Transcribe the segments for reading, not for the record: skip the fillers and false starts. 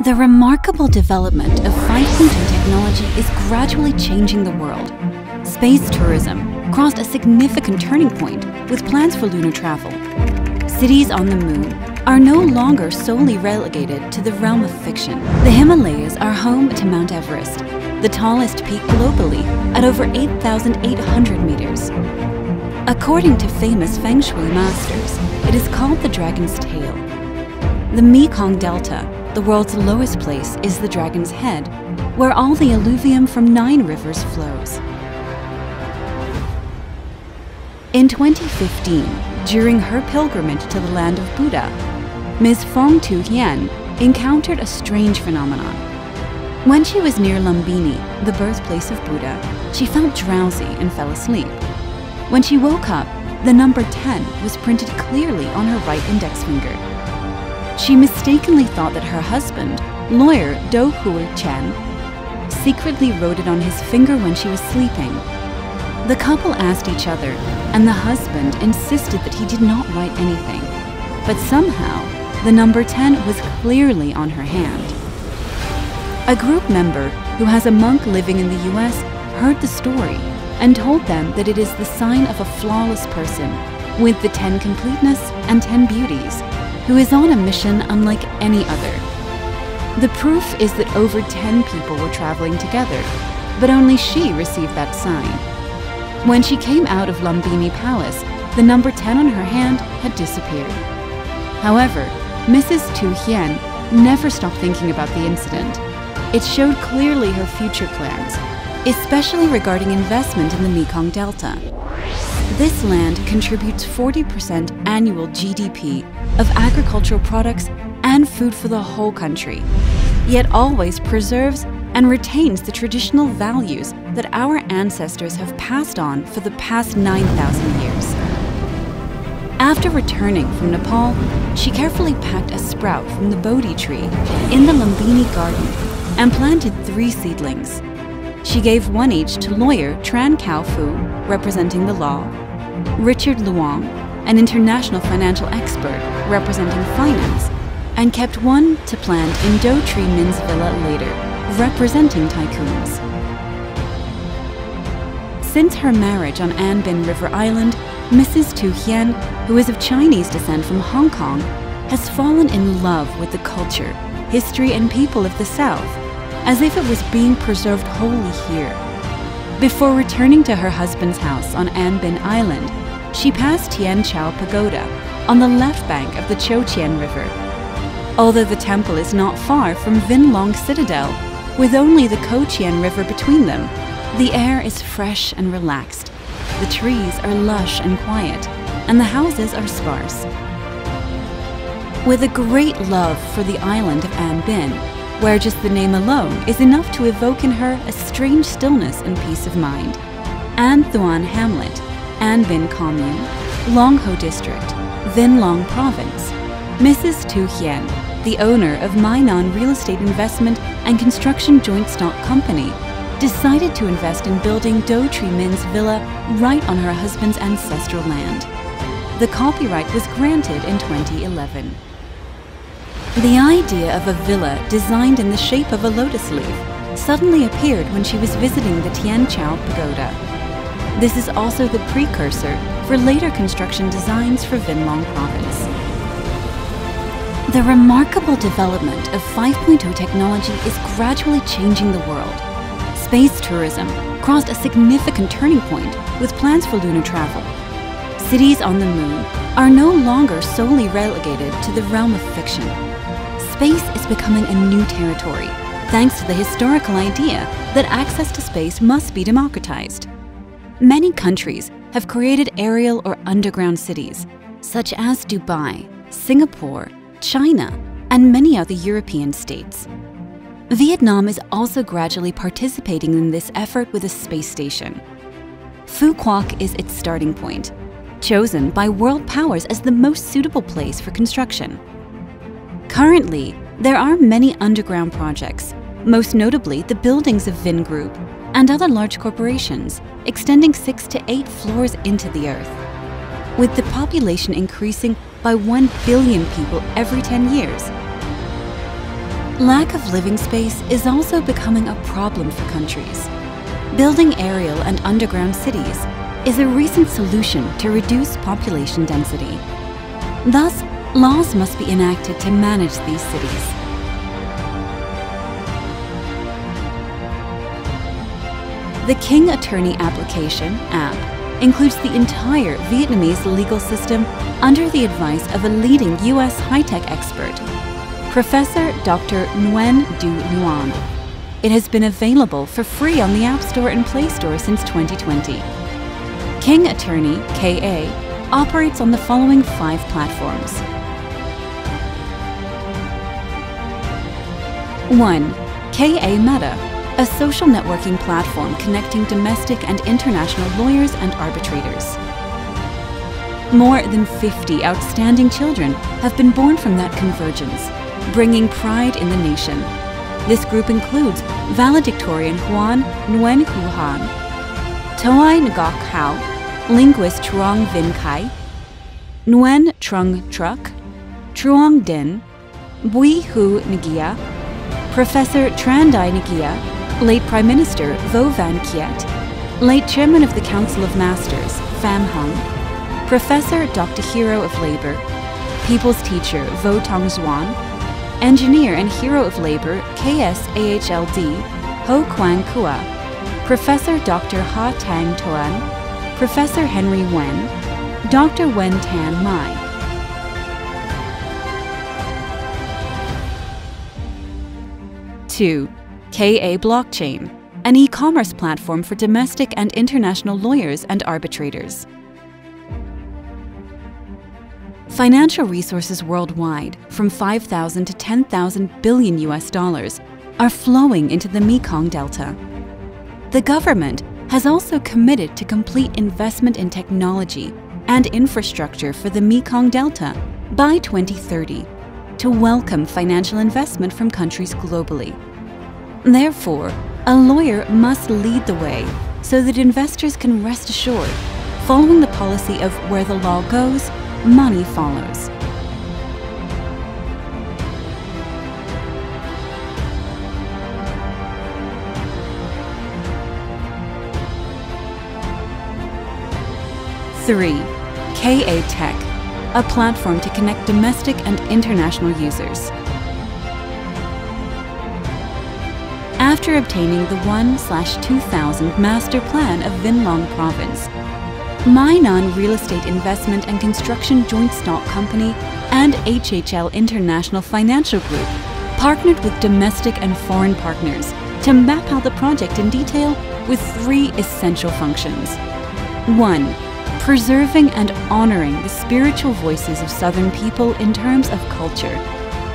The remarkable development of 5.0 technology is gradually changing the world. Space tourism crossed a significant turning point with plans for lunar travel. Cities on the moon are no longer solely relegated to the realm of fiction. The Himalayas are home to Mount Everest, the tallest peak globally at over 8,800 meters. According to famous Feng Shui masters, it is called the Dragon's Tail. The Mekong Delta, the world's lowest place, is the Dragon's Head, where all the alluvium from 9 rivers flows. In 2015, during her pilgrimage to the land of Buddha, Ms. Fong Tu Hien encountered a strange phenomenon. When she was near Lumbini, the birthplace of Buddha, she felt drowsy and fell asleep. When she woke up, the number 10 was printed clearly on her right index finger. She mistakenly thought that her husband, lawyer Do Hui Chen, secretly wrote it on his finger when she was sleeping. The couple asked each other, and the husband insisted that he did not write anything. But somehow, the number 10 was clearly on her hand. A group member who has a monk living in the US heard the story and told them that it is the sign of a flawless person with the 10 completeness and 10 beauties, who is on a mission unlike any other. The proof is that over 10 people were traveling together, but only she received that sign. When she came out of Lumbini Palace, the number 10 on her hand had disappeared. However, Mrs. Tu Hien never stopped thinking about the incident. It showed clearly her future plans, especially regarding investment in the Mekong Delta. This land contributes 40% annual GDP of agricultural products and food for the whole country, yet always preserves and retains the traditional values that our ancestors have passed on for the past 9,000 years. After returning from Nepal, she carefully packed a sprout from the Bodhi tree in the Lumbini garden and planted 3 seedlings. She gave 1 each to lawyer Tran Cao Fu, representing the law, Richard Luong, an international financial expert representing finance, and kept 1 to plant in Do Tree Min's villa later, representing tycoons. Since her marriage on An Bin River Island, Mrs. Tu Hien, who is of Chinese descent from Hong Kong, has fallen in love with the culture, history, and people of the South, as if it was being preserved wholly here. Before returning to her husband's house on An Bin Island, she passed Tian Chao Pagoda on the left bank of the Cho Chien River. Although the temple is not far from Vingroup Citadel, with only the Ko Chien River between them, the air is fresh and relaxed. The trees are lush and quiet, and the houses are sparse. With a great love for the island of An Bin, where just the name alone is enough to evoke in her a strange stillness and peace of mind, An Thuan Hamlet, An Bin Commune, Long Ho District, Vĩnh Province, Mrs. Tu Hien, the owner of Mainan Real Estate Investment and Construction Joint Stock Company, decided to invest in building Do Tree Min's villa right on her husband's ancestral land. The copyright was granted in 2011. The idea of a villa designed in the shape of a lotus leaf suddenly appeared when she was visiting the Tian Chao Pagoda. This is also the precursor for later construction designs for Vingroup Province. The remarkable development of 5.0 technology is gradually changing the world. Space tourism crossed a significant turning point with plans for lunar travel. Cities on the moon are no longer solely relegated to the realm of fiction. Space is becoming a new territory, thanks to the historical idea that access to space must be democratized. Many countries have created aerial or underground cities, such as Dubai, Singapore, China, and many other European states. Vietnam is also gradually participating in this effort with a space station. Phu Quoc is its starting point, chosen by world powers as the most suitable place for construction. Currently, there are many underground projects, most notably the buildings of Vingroup and other large corporations, extending 6 to 8 floors into the earth. With the population increasing by 1 billion people every 10 years, Lack of living space is also becoming a problem for countries. Building aerial and underground cities is a recent solution to reduce population density. Thus, laws must be enacted to manage these cities. The King Attorney Application app includes the entire Vietnamese legal system under the advice of a leading U.S. high-tech expert, Professor Dr. Nguyen Du Nguyen. It has been available for free on the App Store and Play Store since 2020. King Attorney, KA, operates on the following 5 platforms. 1. KA Meta, a social networking platform connecting domestic and international lawyers and arbitrators. More than 50 outstanding children have been born from that convergence, bringing pride in the nation. This group includes valedictorian Hoan Nguyen Khu Han, Toai Ngok Hao, linguist Truong Vinh Khai, Nguyen Trung Truc, Truong Din, Bui Hu Ngia, Professor Tran Dai Ngia, late Prime Minister Vo Van Kiet, late Chairman of the Council of Masters Pham Hung, Professor Dr. Hero of Labor, People's Teacher Vo Tong Xuan, Engineer and Hero of Labor KSAHLD Ho Quang Kua, Professor Dr. Ha Tang Toan, Professor Henry Wen, Dr. Wen Tan Mai. Two, KA Blockchain, an e-commerce platform for domestic and international lawyers and arbitrators. Financial resources worldwide, from 5,000 to 10,000 billion US dollars, are flowing into the Mekong Delta. The government has also committed to complete investment in technology and infrastructure for the Mekong Delta by 2030 to welcome financial investment from countries globally. Therefore, a lawyer must lead the way so that investors can rest assured, following the policy of where the law goes, money follows. Three, KA Tech, a platform to connect domestic and international users. After obtaining the 1/2000 Master Plan of Vĩnh Long Province, My Non Real Estate Investment and Construction Joint Stock Company and HHL International Financial Group partnered with domestic and foreign partners to map out the project in detail with 3 essential functions. 1. Preserving and honoring the spiritual voices of Southern people in terms of culture,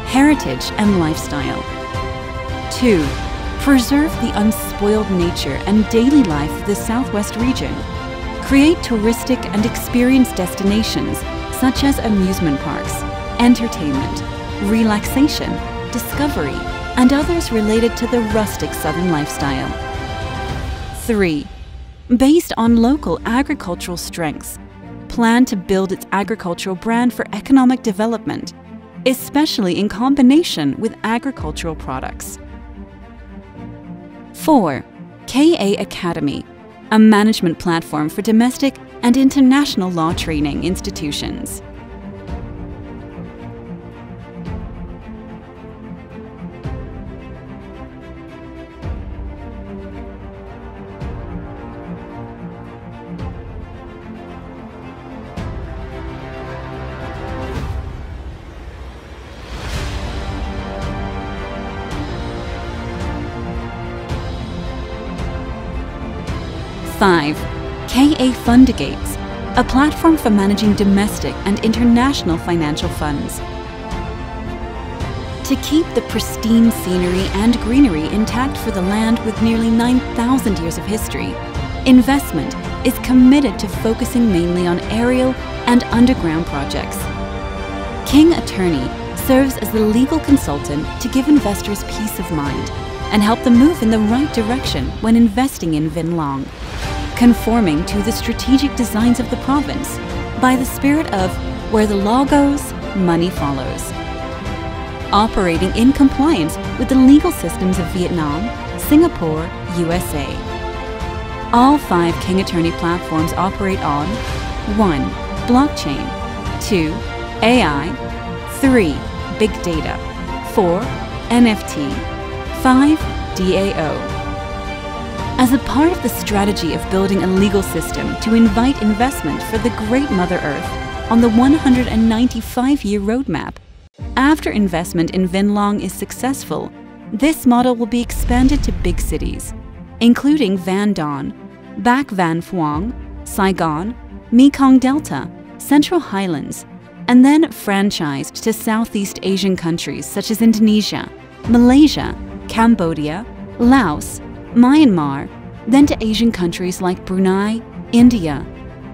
heritage, and lifestyle. 2. Preserve the unspoiled nature and daily life of the Southwest region. Create touristic and experience destinations such as amusement parks, entertainment, relaxation, discovery, and others related to the rustic Southern lifestyle. 3. Based on local agricultural strengths, plan to build its agricultural brand for economic development, especially in combination with agricultural products. 4. KA Academy, a management platform for domestic and international law training institutions. Five, KA Fundigates, a platform for managing domestic and international financial funds. To keep the pristine scenery and greenery intact for the land with nearly 9,000 years of history, investment is committed to focusing mainly on aerial and underground projects. King Attorney serves as the legal consultant to give investors peace of mind and help them move in the right direction when investing in Vĩnh Long, conforming to the strategic designs of the province by the spirit of where the law goes, money follows. operating in compliance with the legal systems of Vietnam, Singapore, USA. All 5 King Attorney platforms operate on 1. Blockchain, 2. AI, 3. Big data, 4. NFT, 5. DAO. As a part of the strategy of building a legal system to invite investment for the Great Mother Earth on the 195-year roadmap, after investment in Vĩnh Long is successful, this model will be expanded to big cities, including Van Don, Bac Van Phuong, Saigon, Mekong Delta, Central Highlands, and then franchised to Southeast Asian countries such as Indonesia, Malaysia, Cambodia, Laos, Myanmar, then to Asian countries like Brunei, India,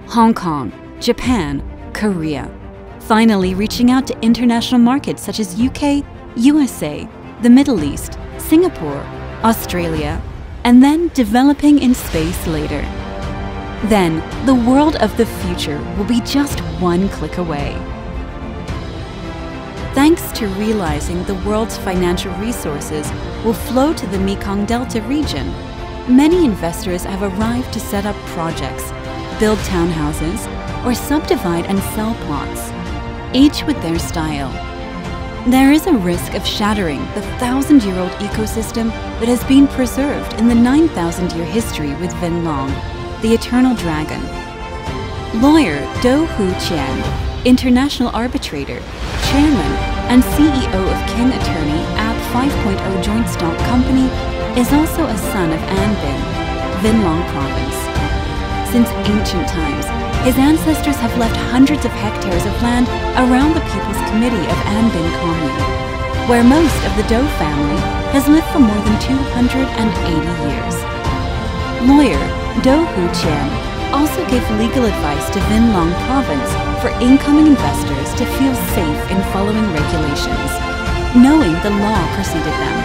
Hong Kong, Japan, Korea, finally reaching out to international markets such as UK, USA, the Middle East, Singapore, Australia, and then developing in space later. Then, the world of the future will be just one click away. Thanks to realizing the world's financial resources will flow to the Mekong Delta region, many investors have arrived to set up projects, build townhouses, or subdivide and sell plots, each with their style. There is a risk of shattering the 1,000-year-old ecosystem that has been preserved in the 9,000-year history with Vĩnh Long, the eternal dragon. Lawyer Do Hu Qian, international arbitrator, chairman, and CEO of King Attorney App 5.0 Joint Stock Company, is also a son of An Bin, Vĩnh Long Province. Since ancient times, his ancestors have left hundreds of hectares of land around the People's Committee of An Bin Commune, where most of the Do family has lived for more than 280 years. Lawyer Do Hu Qian also gave legal advice to Vĩnh Long Province for incoming investors to feel safe in following regulations, knowing the law preceded them.